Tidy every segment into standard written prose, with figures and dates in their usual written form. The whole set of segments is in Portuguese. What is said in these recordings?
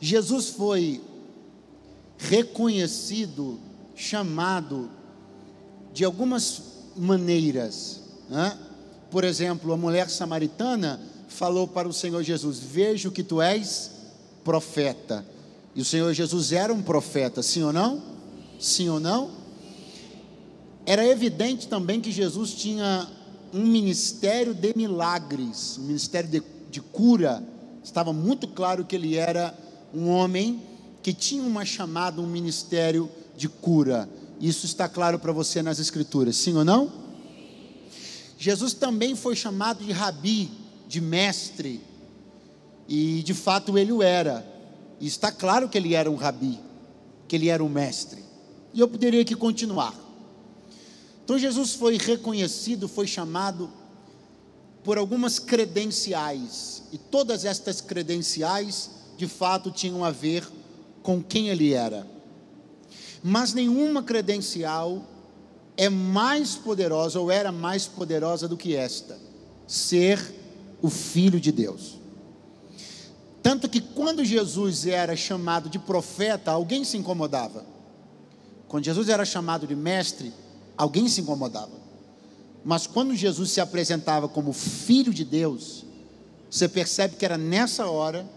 Jesus foi reconhecido, chamado de algumas maneiras, né? Por exemplo, a mulher samaritana falou para o Senhor Jesus: vejo que tu és profeta. E o Senhor Jesus era um profeta, sim ou não? Sim ou não? Era evidente também que Jesus tinha um ministério de milagres, um ministério de cura. Estava muito claro que ele era um homem que tinha uma chamada, um ministério de cura. Isso está claro para você nas Escrituras, sim ou não? Jesus também foi chamado de rabi, de mestre, e de fato ele o era, e está claro que ele era um rabi, que ele era um mestre, e eu poderia aqui continuar. Então Jesus foi reconhecido, foi chamado por algumas credenciais, e todas estas credenciais de fato tinham a ver com quem ele era, mas nenhuma credencial é mais poderosa, ou era mais poderosa do que esta: ser o Filho de Deus. Tanto que quando Jesus era chamado de profeta, alguém se incomodava. Quando Jesus era chamado de mestre, alguém se incomodava. Mas quando Jesus se apresentava como Filho de Deus, você percebe que era nessa hora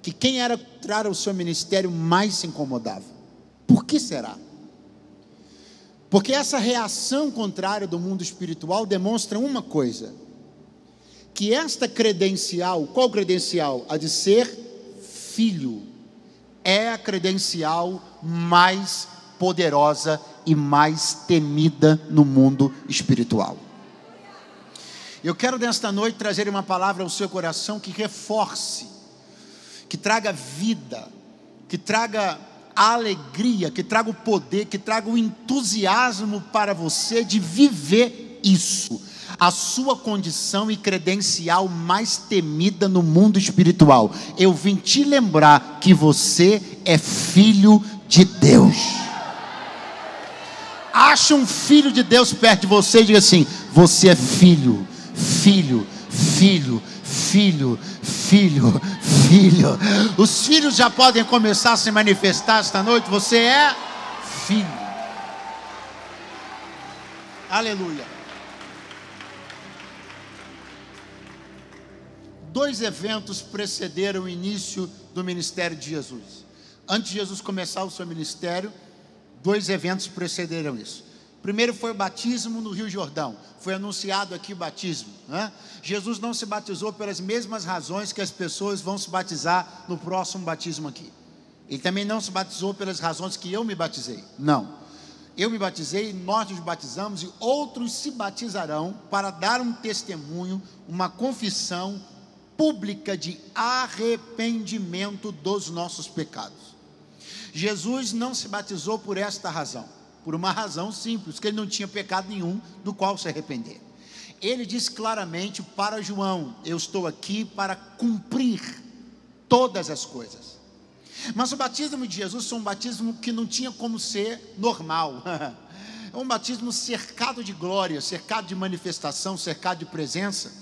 que quem era entrar ao seu ministério mais se incomodava. Por que será? Porque essa reação contrária do mundo espiritual demonstra uma coisa: que esta credencial, qual credencial? A de ser filho, é a credencial mais poderosa e mais temida no mundo espiritual. Eu quero nesta noite trazer uma palavra ao seu coração que reforce, que traga vida, que traga a alegria, que traga o poder, que traga o entusiasmo para você de viver isso, a sua condição e credencial mais temida no mundo espiritual. Eu vim te lembrar que você é filho de Deus. Acha um filho de Deus perto de você e diga assim: você é filho, filho, filho, filho, filho, filho. Os filhos já podem começar a se manifestar esta noite. Você é filho. Aleluia. 2 eventos precederam o início do ministério de Jesus. Antes de Jesus começar o seu ministério, 2 eventos precederam isso. Primeiro foi o batismo no Rio Jordão. Foi anunciado aqui o batismo, né? Jesus não se batizou pelas mesmas razões que as pessoas vão se batizar no próximo batismo aqui. Ele também não se batizou pelas razões que eu me batizei. Não. Eu me batizei, nós nos batizamos e outros se batizarão para dar um testemunho, uma confissão pública de arrependimento dos nossos pecados. Jesus não se batizou por esta razão. Por uma razão simples, que ele não tinha pecado nenhum do qual se arrepender. Ele disse claramente para João: eu estou aqui para cumprir todas as coisas. Mas o batismo de Jesus foi um batismo que não tinha como ser normal. É um batismo cercado de glória, cercado de manifestação, cercado de presença.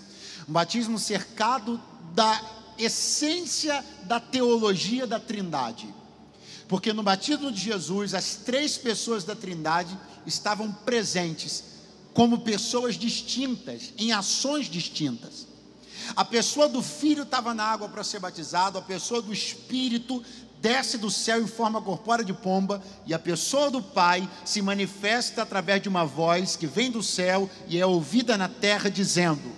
Um batismo cercado da essência da teologia da Trindade. Porque no batismo de Jesus, as 3 pessoas da Trindade estavam presentes como pessoas distintas, em ações distintas. A pessoa do Filho estava na água para ser batizado, a pessoa do Espírito desce do céu em forma corpórea de pomba, e a pessoa do Pai se manifesta através de uma voz que vem do céu e é ouvida na terra dizendo: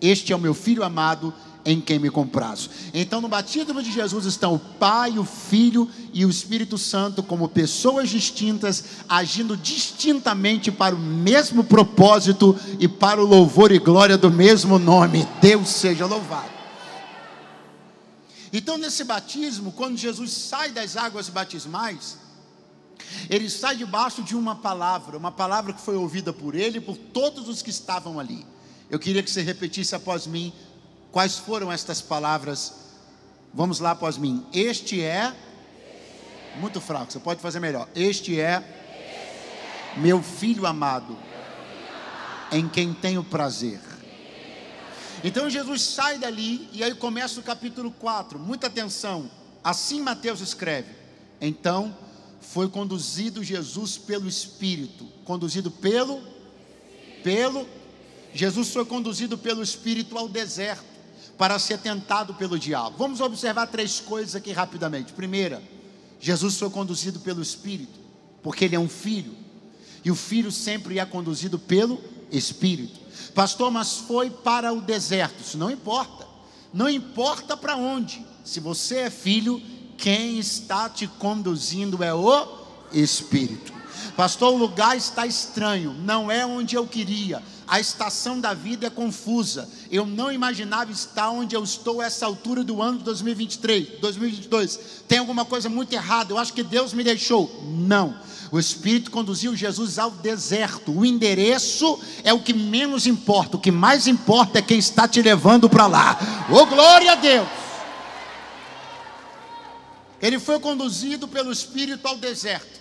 este é o meu Filho amado, em quem me comprazo. Então no batismo de Jesus estão o Pai, o Filho e o Espírito Santo como pessoas distintas, agindo distintamente para o mesmo propósito e para o louvor e glória do mesmo nome. Deus seja louvado. Então nesse batismo, quando Jesus sai das águas batismais, ele sai debaixo de uma palavra que foi ouvida por ele e por todos os que estavam ali. Eu queria que você repetisse após mim quais foram estas palavras. Vamos lá após mim. Este é, muito fraco, você pode fazer melhor. Este é meu filho amado, em quem tenho prazer. Então Jesus sai dali e aí começa o capítulo 4. Muita atenção. Assim Mateus escreve: então foi conduzido Jesus pelo Espírito. Conduzido Jesus foi conduzido pelo Espírito ao deserto, para ser tentado pelo diabo. Vamos observar 3 coisas aqui rapidamente. Primeira, Jesus foi conduzido pelo Espírito, porque ele é um filho, e o filho sempre é conduzido pelo Espírito. Pastor, mas foi para o deserto. Isso não importa, não importa para onde. Se você é filho, quem está te conduzindo é o Espírito. Pastor, o lugar está estranho, não é onde eu queria, a estação da vida é confusa, eu não imaginava estar onde eu estou a essa altura do ano de 2022, tem alguma coisa muito errada, eu acho que Deus me deixou. Não, o Espírito conduziu Jesus ao deserto. O endereço é o que menos importa, o que mais importa é quem está te levando para lá. Oh, glória a Deus! Ele foi conduzido pelo Espírito ao deserto.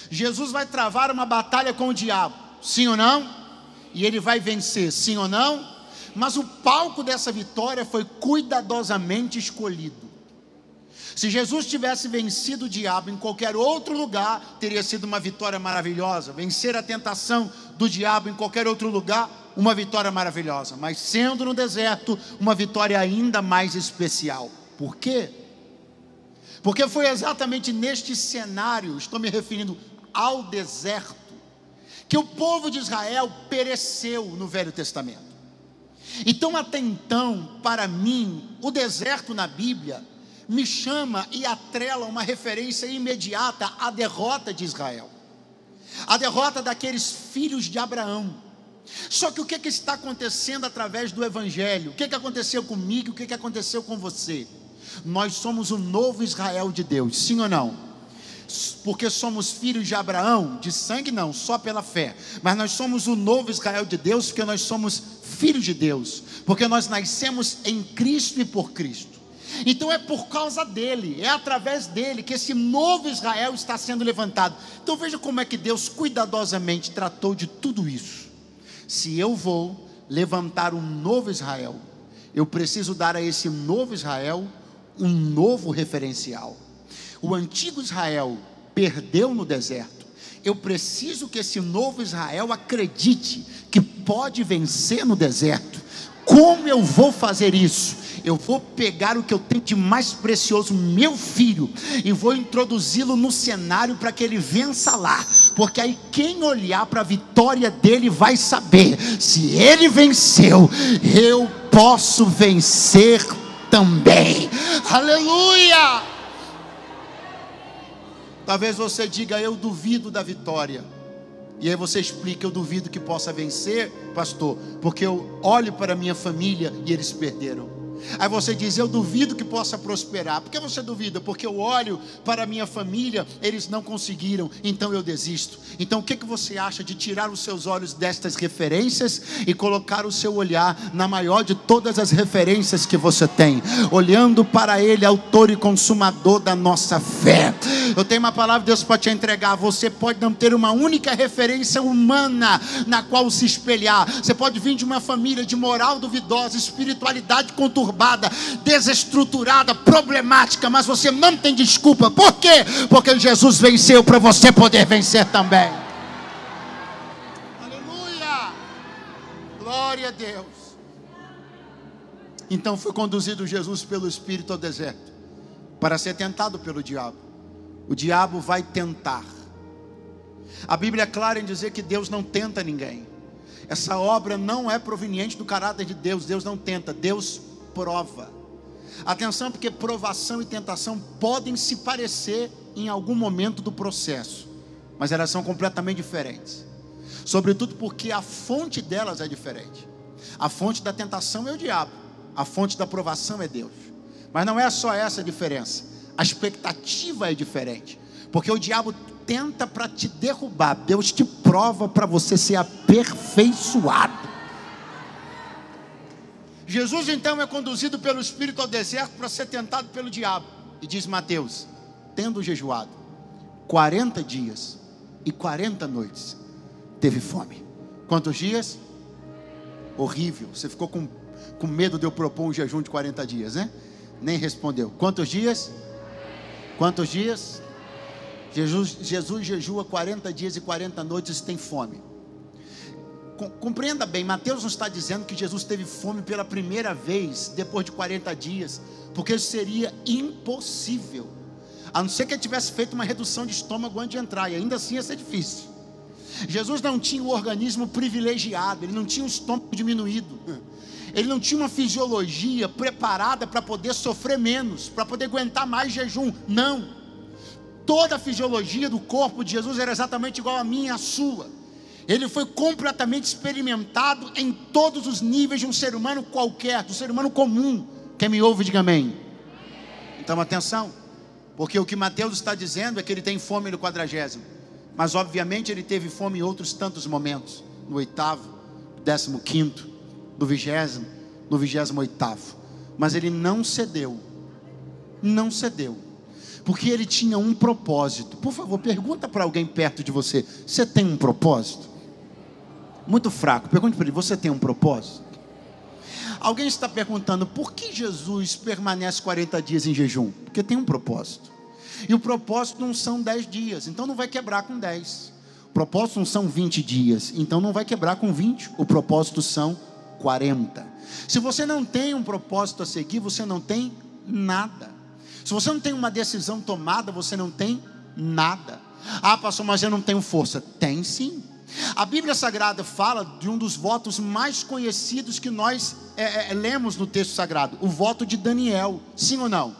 Jesus vai travar uma batalha com o diabo, sim ou não? E ele vai vencer, sim ou não? Mas o palco dessa vitória foi cuidadosamente escolhido. Se Jesus tivesse vencido o diabo em qualquer outro lugar, teria sido uma vitória maravilhosa. Vencer a tentação do diabo em qualquer outro lugar, uma vitória maravilhosa. Mas sendo no deserto, uma vitória ainda mais especial. Por quê? Porque foi exatamente neste cenário, estou me referindo ao deserto, que o povo de Israel pereceu no Velho Testamento. Então, até então, para mim, o deserto na Bíblia me chama e atrela uma referência imediata à derrota de Israel, a derrota daqueles filhos de Abraão. Só que o que está acontecendo através do Evangelho? O que aconteceu comigo? O que aconteceu com você? Nós somos o novo Israel de Deus, sim ou não? Porque somos filhos de Abraão, de sangue não, só pela fé. Mas nós somos o novo Israel de Deus, porque nós somos filhos de Deus, porque nós nascemos em Cristo e por Cristo. Então é por causa dele, é através dele que esse novo Israel está sendo levantado. Então veja como é que Deus cuidadosamente tratou de tudo isso. Se eu vou levantar um novo Israel, eu preciso dar a esse novo Israel um novo referencial. O antigo Israel perdeu no deserto. Eu preciso que esse novo Israel acredite que pode vencer no deserto. Como eu vou fazer isso? Eu vou pegar o que eu tenho de mais precioso, meu filho, e vou introduzi-lo no cenário para que ele vença lá. Porque aí quem olhar para a vitória dele vai saber: se ele venceu, eu posso vencer também. Aleluia! Talvez você diga: eu duvido da vitória. E aí você explica: eu duvido que possa vencer, pastor, porque eu olho para a minha família e eles perderam. Aí você diz: eu duvido que possa prosperar. Por que você duvida? Porque eu olho para a minha família, eles não conseguiram, então eu desisto. Então o que você acha de tirar os seus olhos destas referências e colocar o seu olhar na maior de todas as referências que você tem, olhando para ele, autor e consumador da nossa fé? Eu tenho uma palavra de Deus para te entregar. Você pode não ter uma única referência humana na qual se espelhar. Você pode vir de uma família de moral duvidosa, espiritualidade conturbada, desestruturada, problemática, mas você não tem desculpa. Por quê? Porque Jesus venceu para você poder vencer também. Aleluia! Glória a Deus. Então foi conduzido Jesus pelo Espírito ao deserto para ser tentado pelo diabo. O diabo vai tentar. A Bíblia é clara em dizer que Deus não tenta ninguém. Essa obra não é proveniente do caráter de Deus. Deus não tenta, Deus prova. Atenção, porque provação e tentação podem se parecer em algum momento do processo, mas elas são completamente diferentes. Sobretudo porque a fonte delas é diferente. A fonte da tentação é o diabo, a fonte da provação é Deus. Mas não é só essa a diferença. A expectativa é diferente, porque o diabo tenta para te derrubar, Deus te prova para você ser aperfeiçoado. Jesus então é conduzido pelo Espírito ao deserto para ser tentado pelo diabo. E diz Mateus: tendo jejuado 40 dias e 40 noites, teve fome. Quantos dias? Horrível. Você ficou com medo de eu propor um jejum de 40 dias, né? Nem respondeu. Quantos dias? Quantos dias? Jesus jejua 40 dias e 40 noites e tem fome. Compreenda bem, Mateus não está dizendo que Jesus teve fome pela primeira vez depois de 40 dias, porque isso seria impossível, a não ser que ele tivesse feito uma redução de estômago antes de entrar, e ainda assim ia ser difícil. Jesus não tinha um organismo privilegiado, ele não tinha um estômago diminuído, ele não tinha uma fisiologia preparada para poder sofrer menos, para poder aguentar mais jejum. Não, toda a fisiologia do corpo de Jesus era exatamente igual a minha e a sua. Ele foi completamente experimentado em todos os níveis de um ser humano qualquer, do ser humano comum. Quem me ouve, diga amém. Então atenção, porque o que Mateus está dizendo é que ele tem fome no 40º, mas obviamente ele teve fome em outros tantos momentos, no 8º, no 15º, no 20º, no 28º, mas ele não cedeu, porque ele tinha um propósito. Por favor, pergunta para alguém perto de você: você tem um propósito? Muito fraco, pergunte para ele: você tem um propósito? Alguém está perguntando: por que Jesus permanece 40 dias em jejum? Porque tem um propósito, e o propósito não são 10 dias, então não vai quebrar com 10. O propósito não são 20 dias, então não vai quebrar com 20. O propósito são 40. Se você não tem um propósito a seguir, você não tem nada. Se você não tem uma decisão tomada, você não tem nada. Ah, pastor, mas eu não tenho força. Tem sim. A Bíblia Sagrada fala de um dos votos mais conhecidos que nós lemos no texto sagrado, o voto de Daniel. Sim ou não?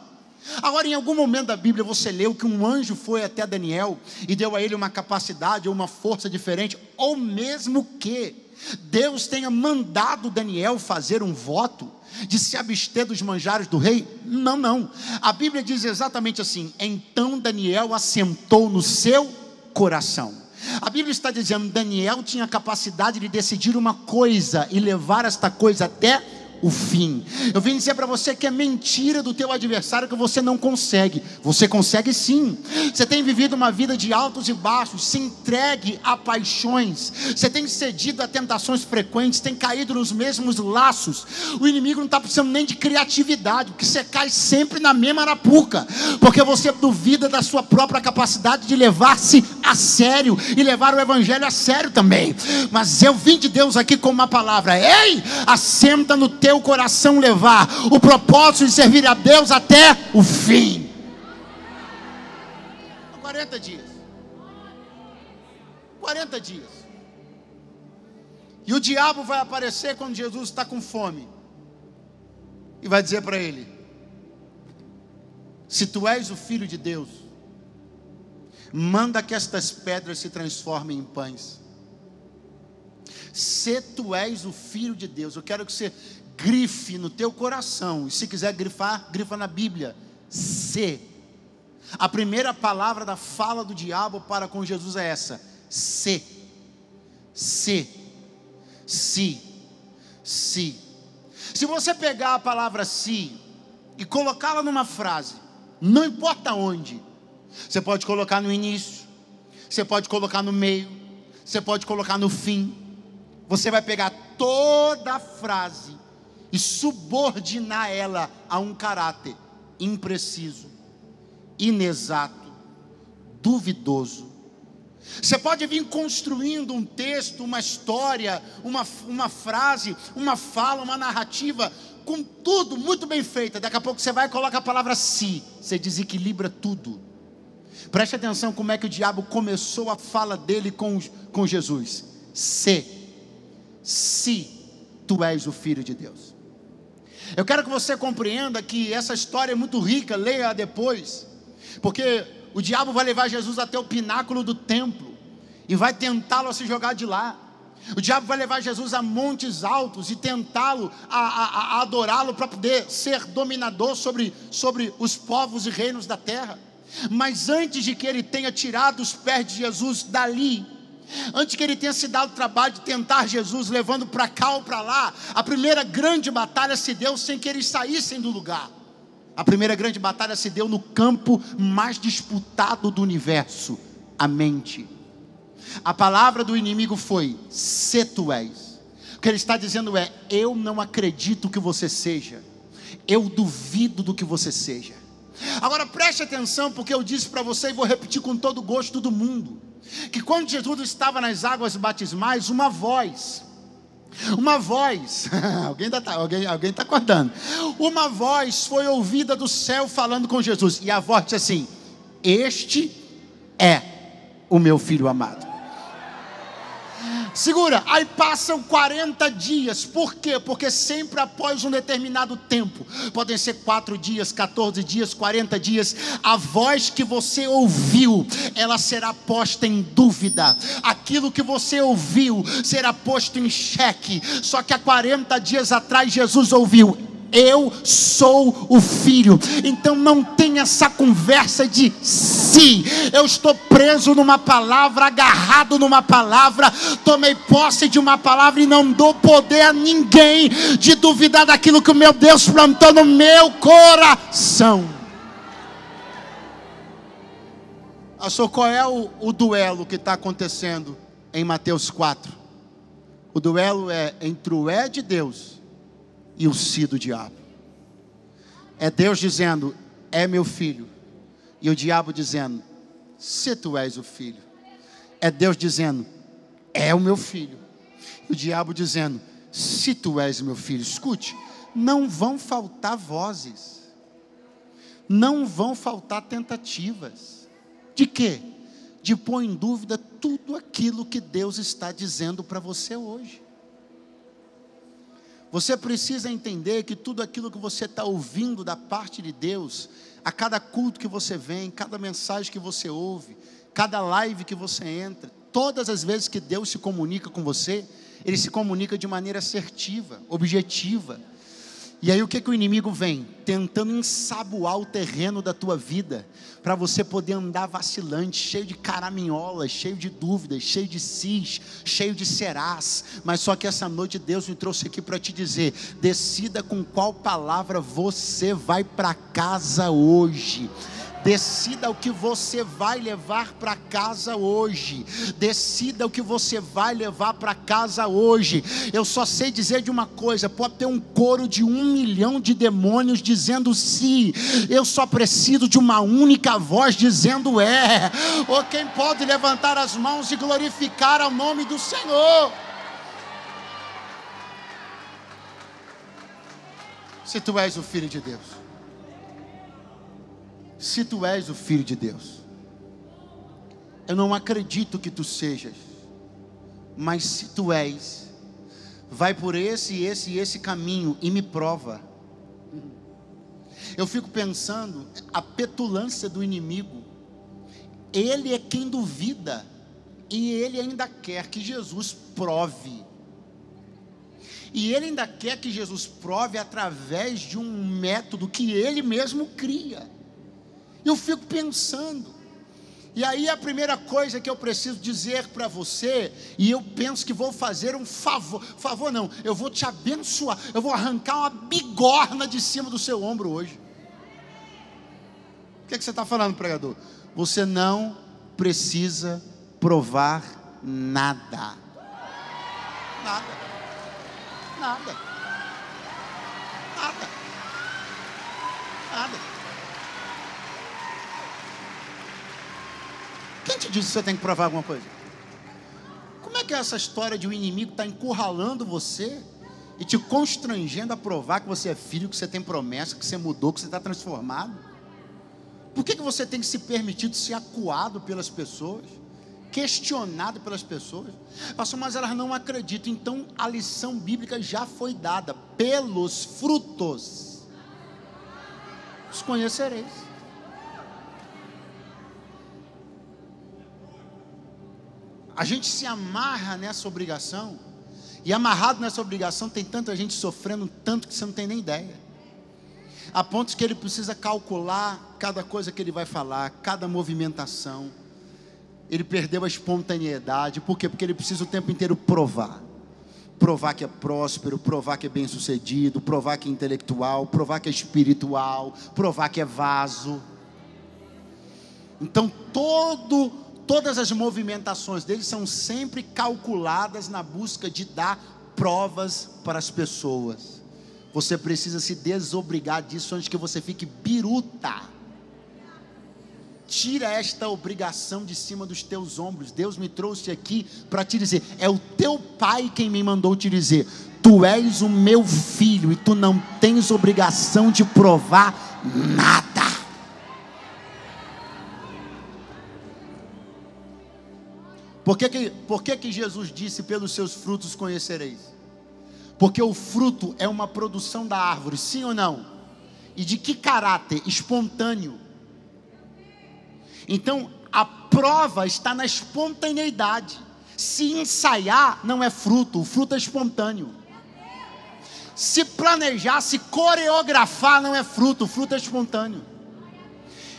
Agora, em algum momento da Bíblia você leu que um anjo foi até Daniel e deu a ele uma capacidade ou uma força diferente, ou mesmo que Deus tenha mandado Daniel fazer um voto de se abster dos manjares do rei? Não. A Bíblia diz exatamente assim: então Daniel assentou no seu coração. A Bíblia está dizendo: Daniel tinha a capacidade de decidir uma coisa e levar esta coisa até o fim. Eu vim dizer para você que é mentira do teu adversário que você não consegue. Você consegue sim. Você tem vivido uma vida de altos e baixos, se entregue a paixões, você tem cedido a tentações frequentes, tem caído nos mesmos laços. O inimigo não está precisando nem de criatividade, porque você cai sempre na mesma arapuca, porque você duvida da sua própria capacidade de levar-se a sério e levar o evangelho a sério também. Mas eu vim de Deus aqui com uma palavra: ei, assenta no teu coração levar o propósito de servir a Deus até o fim. 40 dias. 40 dias. E o diabo vai aparecer quando Jesus está com fome e vai dizer para ele: se tu és o Filho de Deus, manda que estas pedras se transformem em pães. Se tu és o Filho de Deus, eu quero que você grife no teu coração, e se quiser grifar, grifa na Bíblia: se. A primeira palavra da fala do diabo para com Jesus é essa: se. Se você pegar a palavra se e colocá-la numa frase, não importa onde, você pode colocar no início, você pode colocar no meio, você pode colocar no fim. Você vai pegar toda a frase e subordinar ela a um caráter impreciso, inexato, duvidoso. Você pode vir construindo um texto, uma história, uma frase, uma fala, uma narrativa, com tudo muito bem feita. Daqui a pouco você vai e coloca a palavra se, você desequilibra tudo. Preste atenção como é que o diabo começou a fala dele com Jesus: se tu és o Filho de Deus. Eu quero que você compreenda que essa história é muito rica, leia depois, porque o diabo vai levar Jesus até o pináculo do templo e vai tentá-lo a se jogar de lá. O diabo vai levar Jesus a montes altos e tentá-lo a adorá-lo para poder ser dominador sobre os povos e reinos da terra. Mas antes de que ele tenha tirado os pés de Jesus dali, antes que ele tenha se dado o trabalho de tentar Jesus, levando para cá ou para lá, a primeira grande batalha se deu sem que eles saíssem do lugar. A primeira grande batalha se deu no campo mais disputado do universo, a mente. A palavra do inimigo foi: se tu és. O que ele está dizendo é: eu não acredito que você seja, eu duvido do que você seja. Agora preste atenção, porque eu disse para você e vou repetir com todo o gosto do mundo, que quando Jesus estava nas águas batismais, uma voz, alguém está acordando, uma voz foi ouvida do céu falando com Jesus, e a voz disse assim: este é o meu filho amado. Segura, aí passam 40 dias, por quê? Porque sempre após um determinado tempo, podem ser 4 dias, 14 dias, 40 dias, a voz que você ouviu, ela será posta em dúvida, aquilo que você ouviu será posto em xeque. Só que há 40 dias atrás Jesus ouviu: eu sou o filho. Então não tem essa conversa de si. Eu estou preso numa palavra, agarrado numa palavra, tomei posse de uma palavra e não dou poder a ninguém de duvidar daquilo que o meu Deus plantou no meu coração. Pastor, qual é o duelo que está acontecendo em Mateus 4? O duelo é entre o é de Deus e o si do diabo. É Deus dizendo: é meu filho, e o diabo dizendo: se tu és o filho. É Deus dizendo: é o meu filho, e o diabo dizendo: se tu és meu filho. Escute, não vão faltar vozes, não vão faltar tentativas. De quê? De pôr em dúvida tudo aquilo que Deus está dizendo para você hoje. Você precisa entender que tudo aquilo que você está ouvindo da parte de Deus, a cada culto que você vem, cada mensagem que você ouve, cada live que você entra, todas as vezes que Deus se comunica com você, Ele se comunica de maneira assertiva, objetiva. E aí o que o inimigo vem? Tentando ensaboar o terreno da tua vida, para você poder andar vacilante, cheio de caraminholas, cheio de dúvidas, cheio de sis, cheio de serás. Mas só que essa noite Deus me trouxe aqui para te dizer: decida com qual palavra você vai para casa hoje. Decida o que você vai levar para casa hoje. Decida o que você vai levar para casa hoje. Eu só sei dizer de uma coisa: pode ter um coro de 1 milhão de demônios dizendo sim, eu só preciso de uma única voz dizendo é. Ou quem pode levantar as mãos e glorificar ao nome do Senhor? Se tu és o Filho de Deus, se tu és o Filho de Deus, eu não acredito que tu sejas, mas se tu és, vai por esse caminho e me prova. Eu fico pensando, a petulância do inimigo, ele é quem duvida, e ele ainda quer que Jesus prove. E ele ainda quer que Jesus prove através de um método que ele mesmo cria. Eu fico pensando, e aí a primeira coisa que eu preciso dizer para você, e eu penso que vou fazer um favor não, eu vou te abençoar, eu vou arrancar uma bigorna de cima do seu ombro hoje. O que você está falando, pregador? Você não precisa provar nada. Nada. Nada. Nada. Nada. Quem te disse que você tem que provar alguma coisa? Como é que é essa história de o inimigo estar encurralando você e te constrangendo a provar que você é filho, que você tem promessa, que você mudou, que você está transformado? Por que você tem que se permitir ser acuado pelas pessoas, questionado pelas pessoas? Pastor, mas elas não acreditam. Então a lição bíblica já foi dada: pelos frutos os conhecereis. A gente se amarra nessa obrigação, e amarrado nessa obrigação tem tanta gente sofrendo tanto que você não tem nem ideia, a ponto que ele precisa calcular cada coisa que ele vai falar, cada movimentação. Ele perdeu a espontaneidade. Por quê? Porque ele precisa o tempo inteiro provar que é próspero, provar que é bem sucedido, provar que é intelectual, provar que é espiritual, provar que é vaso. Então todas as movimentações dele são sempre calculadas na busca de dar provas para as pessoas. Você precisa se desobrigar disso antes que você fique biruta. Tira esta obrigação de cima dos teus ombros. Deus me trouxe aqui para te dizer, é o teu pai quem me mandou te dizer, tu és o meu filho e tu não tens obrigação de provar nada. Por que Jesus disse, pelos seus frutos conhecereis? Porque o fruto é uma produção da árvore, sim ou não? E de que caráter? Espontâneo. Então, a prova está na espontaneidade. Se ensaiar, não é fruto, o fruto é espontâneo. Se planejar, se coreografar, não é fruto, o fruto é espontâneo.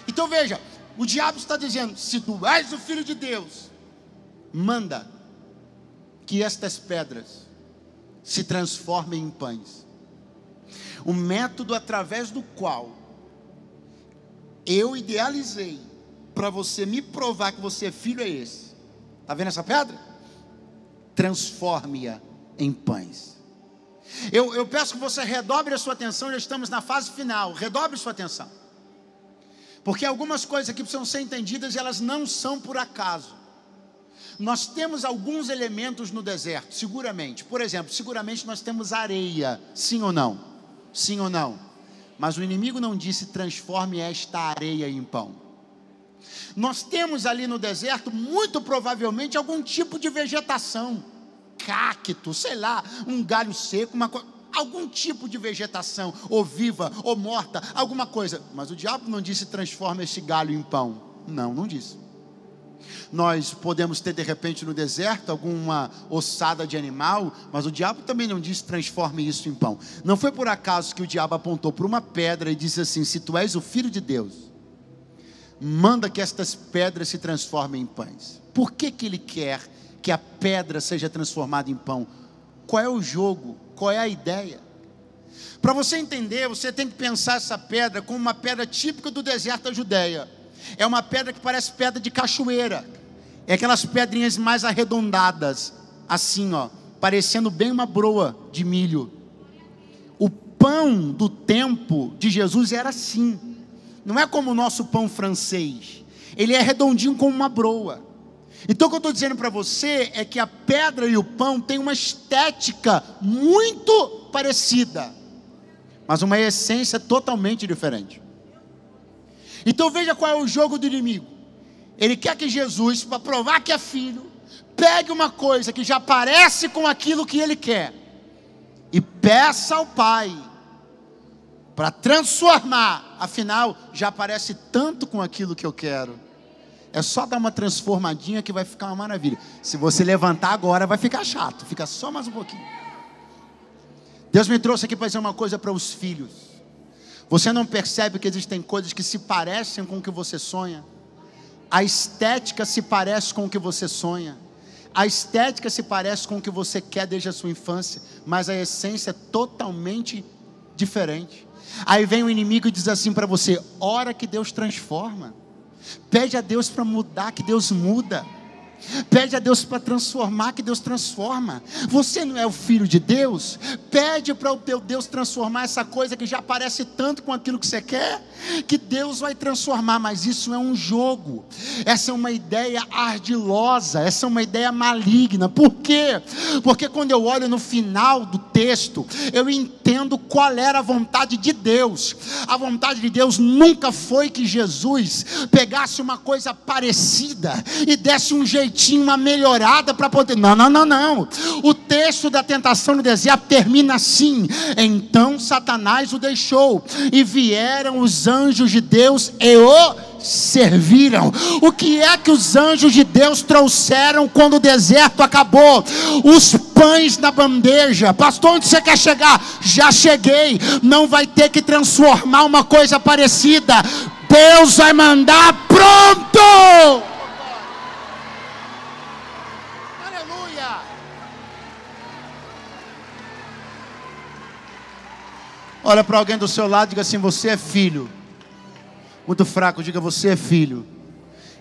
Então veja, o diabo está dizendo, se tu és o Filho de Deus, manda que estas pedras se transformem em pães. O método através do qual eu idealizei para você me provar que você é filho é esse. Está vendo essa pedra? Transforme-a em pães. Eu peço que você redobre a sua atenção, já estamos na fase final, redobre sua atenção. Porque algumas coisas aqui precisam ser entendidas e elas não são por acaso. Nós temos alguns elementos no deserto, seguramente. Por exemplo, seguramente nós temos areia, sim ou não? Sim ou não? Mas o inimigo não disse, transforme esta areia em pão. Nós temos ali no deserto, muito provavelmente, algum tipo de vegetação, cacto, sei lá, um galho seco, algum tipo de vegetação, ou viva, ou morta, alguma coisa. Mas o diabo não disse, transforma este galho em pão. Não disse. Nós podemos ter de repente no deserto alguma ossada de animal, mas o diabo também não disse transforme isso em pão. Não foi por acaso que o diabo apontou para uma pedra e disse assim, se tu és o Filho de Deus, manda que estas pedras se transformem em pães. Por que ele quer que a pedra seja transformada em pão? Qual é o jogo? Qual é a ideia? Para você entender, você tem que pensar essa pedra como uma pedra típica do deserto da Judeia. É uma pedra que parece pedra de cachoeira. É aquelas pedrinhas mais arredondadas, assim ó, parecendo bem uma broa de milho. O pão do tempo de Jesus era assim. Não é como o nosso pão francês. Ele é redondinho como uma broa. Então o que eu estou dizendo para você é que a pedra e o pão têm uma estética muito parecida, mas uma essência totalmente diferente. Então veja qual é o jogo do inimigo. Ele quer que Jesus, para provar que é filho, pegue uma coisa que já parece com aquilo que ele quer e peça ao Pai para transformar. Afinal, já parece tanto com aquilo que eu quero. É só dar uma transformadinha que vai ficar uma maravilha. Se você levantar agora, vai ficar chato. Fica só mais um pouquinho. Deus me trouxe aqui para dizer uma coisa para os filhos. Você não percebe que existem coisas que se parecem com o que você sonha? A estética se parece com o que você sonha. A estética se parece com o que você quer desde a sua infância, mas a essência é totalmente diferente. Aí vem o inimigo e diz assim para você, ora que Deus transforma. Pede a Deus para mudar, que Deus muda. Pede a Deus para transformar, que Deus transforma. Você não é o filho de Deus? Pede para o teu Deus transformar essa coisa que já parece tanto com aquilo que você quer, que Deus vai transformar. Mas isso é um jogo. Essa é uma ideia ardilosa, essa é uma ideia maligna. Por quê? Porque quando eu olho no final do texto, eu entendo qual era a vontade de Deus. A vontade de Deus nunca foi que Jesus pegasse uma coisa parecida e desse um jeitinho, uma melhorada para poder... Não. O texto da tentação no deserto termina assim: então Satanás o deixou e vieram os anjos de Deus e o serviram. O que é que os anjos de Deus trouxeram quando o deserto acabou? Os pães na bandeja. Pastor, onde você quer chegar? Já cheguei. Não vai ter que transformar uma coisa parecida. Deus vai mandar pronto. Aleluia. Olha para alguém do seu lado e diga assim: você é filho. Muito fraco, diga: você é filho.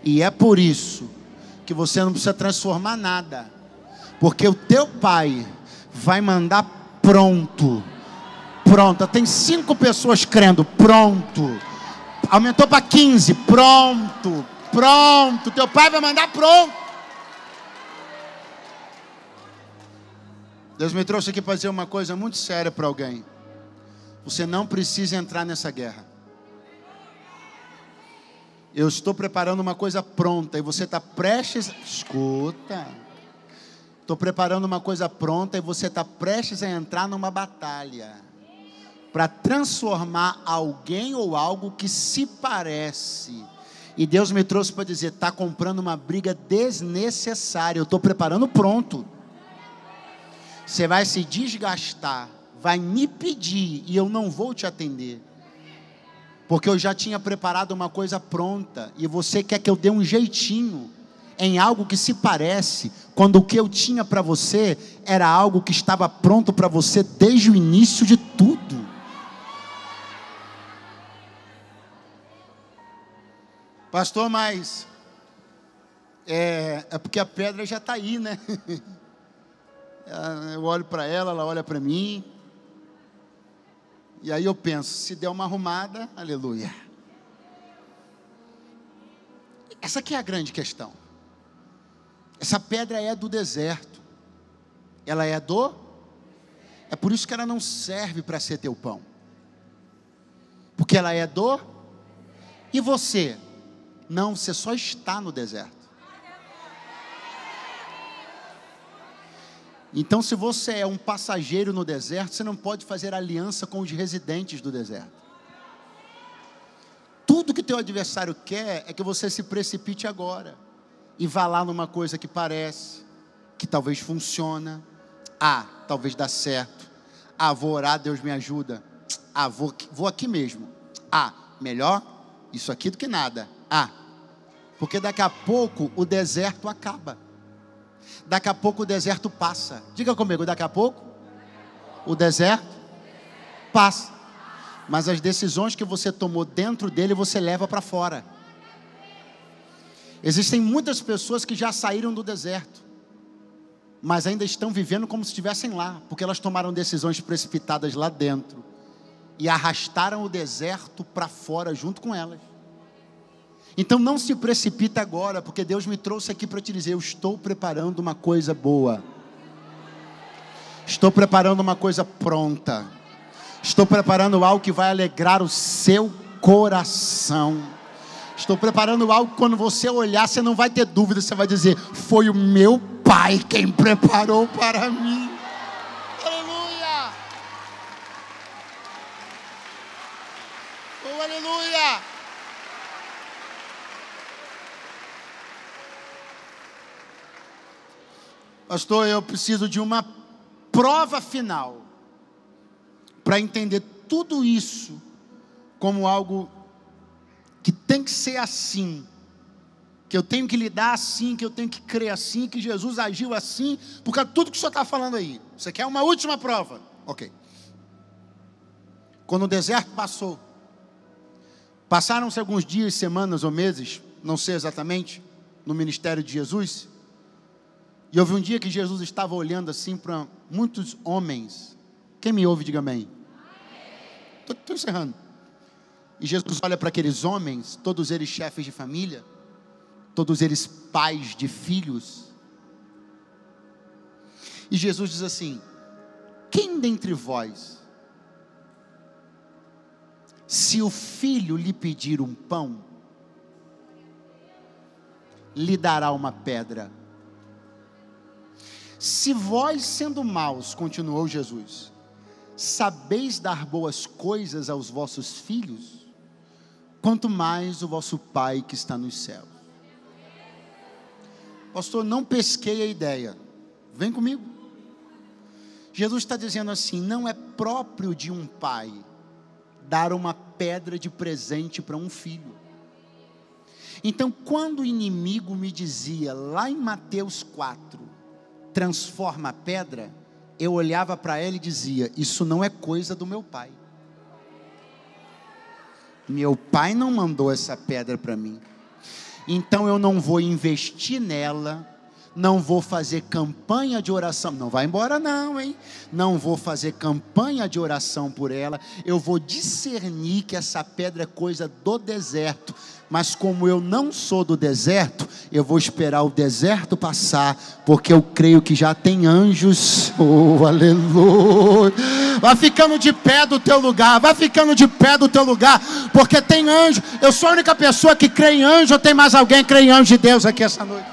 E é por isso que você não precisa transformar nada, porque o teu pai vai mandar pronto. Pronta. Tem 5 pessoas crendo. Pronto. Aumentou para 15. Pronto. Pronto. Teu pai vai mandar pronto. Deus me trouxe aqui para dizer uma coisa muito séria para alguém. Você não precisa entrar nessa guerra. Eu estou preparando uma coisa pronta e você está prestes... Escuta. Estou preparando uma coisa pronta e você está prestes a entrar numa batalha para transformar alguém ou algo que se parece. E Deus me trouxe para dizer, está comprando uma briga desnecessária. Eu estou preparando pronto. Você vai se desgastar, vai me pedir e eu não vou te atender. Porque eu já tinha preparado uma coisa pronta e você quer que eu dê um jeitinho em algo que se parece, quando o que eu tinha para você era algo que estava pronto para você desde o início de tudo. Pastor, mas é porque a pedra já está aí, né? Eu olho para ela, ela olha para mim. E aí eu penso, se der uma arrumada, aleluia. Essa aqui é a grande questão. Essa pedra é do deserto. Ela é É por isso que ela não serve para ser teu pão. Porque ela é E você? Não, você só está no deserto. Então, se você é um passageiro no deserto, você não pode fazer aliança com os residentes do deserto. Tudo que teu adversário quer é que você se precipite agora e vá lá numa coisa que parece, que talvez funciona. Talvez dá certo. Vou orar, Deus me ajuda. Vou aqui mesmo. Melhor isso aqui do que nada. Porque daqui a pouco o deserto acaba. Daqui a pouco o deserto passa. Diga comigo, daqui a pouco o deserto passa. Mas as decisões que você tomou dentro dele, você leva para fora. Existem muitas pessoas que já saíram do deserto, mas ainda estão vivendo como se estivessem lá, porque elas tomaram decisões precipitadas lá dentro e arrastaram o deserto para fora junto com elas. Então não se precipita agora, porque Deus me trouxe aqui para te dizer, eu estou preparando uma coisa boa. Estou preparando uma coisa pronta. Estou preparando algo que vai alegrar o seu coração. Estou preparando algo que quando você olhar, você não vai ter dúvida, você vai dizer, foi o meu Pai quem preparou para mim. Aleluia! Oh, aleluia! Pastor, eu preciso de uma prova final para entender tudo isso como algo que tem que ser assim, que eu tenho que lidar assim, que eu tenho que crer assim, que Jesus agiu assim, por causa de tudo que o senhor está falando aí. Você quer uma última prova? Ok. Quando o deserto passou, passaram-se alguns dias, semanas ou meses, não sei exatamente, no ministério de Jesus. E houve um dia que Jesus estava olhando assim para muitos homens. Quem me ouve, diga amém. Estou encerrando. E Jesus olha para aqueles homens, todos eles chefes de família, todos eles pais de filhos. E Jesus diz assim, quem dentre vós, se o filho lhe pedir um pão, lhe dará uma pedra? Se vós, sendo maus, continuou Jesus, sabeis dar boas coisas aos vossos filhos, quanto mais o vosso Pai que está nos céus. Pastor, não pesquei a ideia. Vem comigo. Jesus está dizendo assim, não é próprio de um pai dar uma pedra de presente para um filho. Então, quando o inimigo me dizia, lá em Mateus 4, transforma a pedra, eu olhava para ela e dizia, isso não é coisa do meu pai. Meu pai não mandou essa pedra para mim. Então eu não vou investir nela, Não vou fazer campanha de oração. Não vai embora não, hein? Não vou fazer campanha de oração por ela. Eu vou discernir que essa pedra é coisa do deserto. Mas como eu não sou do deserto, eu vou esperar o deserto passar, porque eu creio que já tem anjos. Oh, aleluia. Vai ficando de pé do teu lugar, vai ficando de pé do teu lugar, porque tem anjo. Eu sou a única pessoa que crê em anjo, ou tem mais alguém que crê em anjo de Deus aqui essa noite?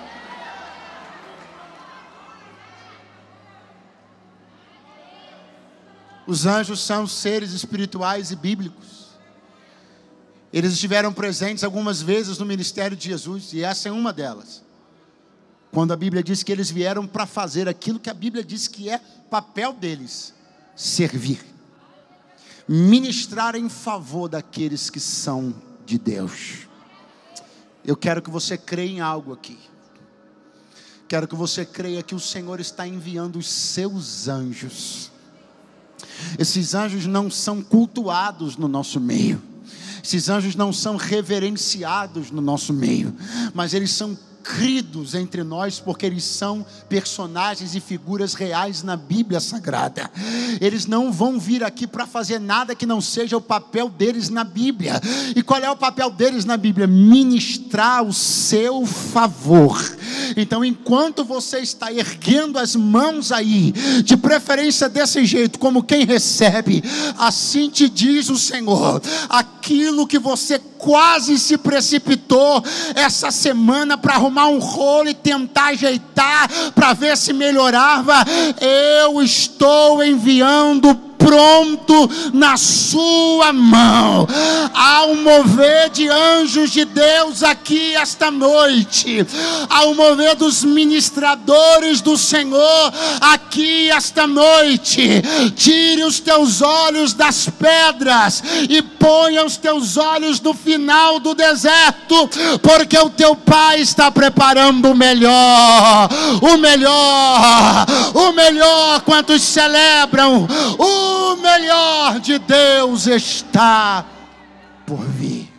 Os anjos são seres espirituais e bíblicos. Eles estiveram presentes algumas vezes no ministério de Jesus, e essa é uma delas. Quando a Bíblia diz que eles vieram para fazer aquilo que a Bíblia diz que é papel deles: servir, ministrar em favor daqueles que são de Deus. Eu quero que você creia em algo aqui. Quero que você creia que o Senhor está enviando os seus anjos. Esses anjos não são cultuados no nosso meio. Esses anjos não são reverenciados no nosso meio. Mas eles são cridos entre nós, porque eles são personagens e figuras reais na Bíblia Sagrada. Eles não vão vir aqui para fazer nada que não seja o papel deles na Bíblia. E qual é o papel deles na Bíblia? Ministrar o seu favor. Então, enquanto você está erguendo as mãos aí, de preferência desse jeito, como quem recebe, assim te diz o Senhor: aquilo que você quase se precipitou essa semana para arrumar um rolo e tentar ajeitar para ver se melhorava, eu estou enviando pronto na sua mão. Há um mover de anjos de Deus aqui esta noite. Há um mover dos ministradores do Senhor aqui esta noite. Tire os teus olhos das pedras e ponha os teus olhos no final do deserto, porque o teu Pai está preparando o melhor. O melhor. O melhor. Quantos celebram o melhor de Deus está por vir.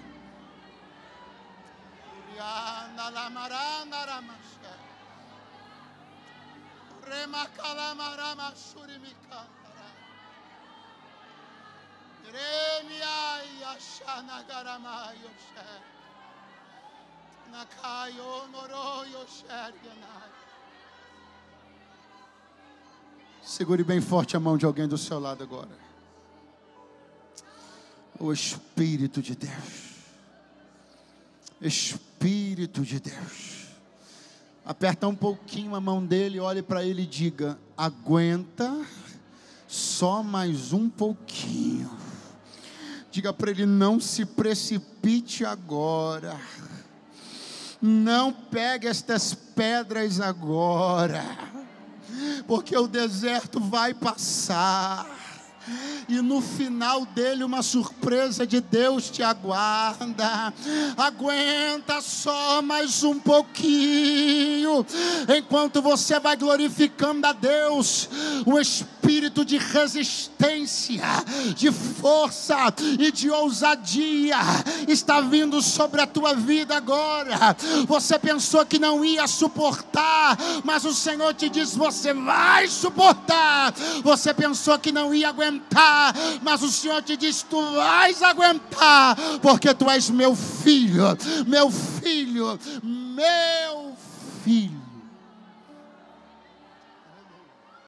Segure bem forte a mão de alguém do seu lado agora. O Espírito de Deus. Espírito de Deus. Aperta um pouquinho a mão dele, olhe para ele e diga: aguenta só mais um pouquinho. Diga para ele: não se precipite agora. Não pegue estas pedras agora, porque o deserto vai passar, e no final dele uma surpresa de Deus te aguarda. Aguenta só mais um pouquinho, enquanto você vai glorificando a Deus. O espírito de resistência, de força e de ousadia está vindo sobre a tua vida agora. Você pensou que não ia suportar, mas o Senhor te diz: você vai suportar. Você pensou que não ia aguentar, mas o Senhor te diz: tu vais aguentar, porque tu és meu filho, meu filho, meu filho.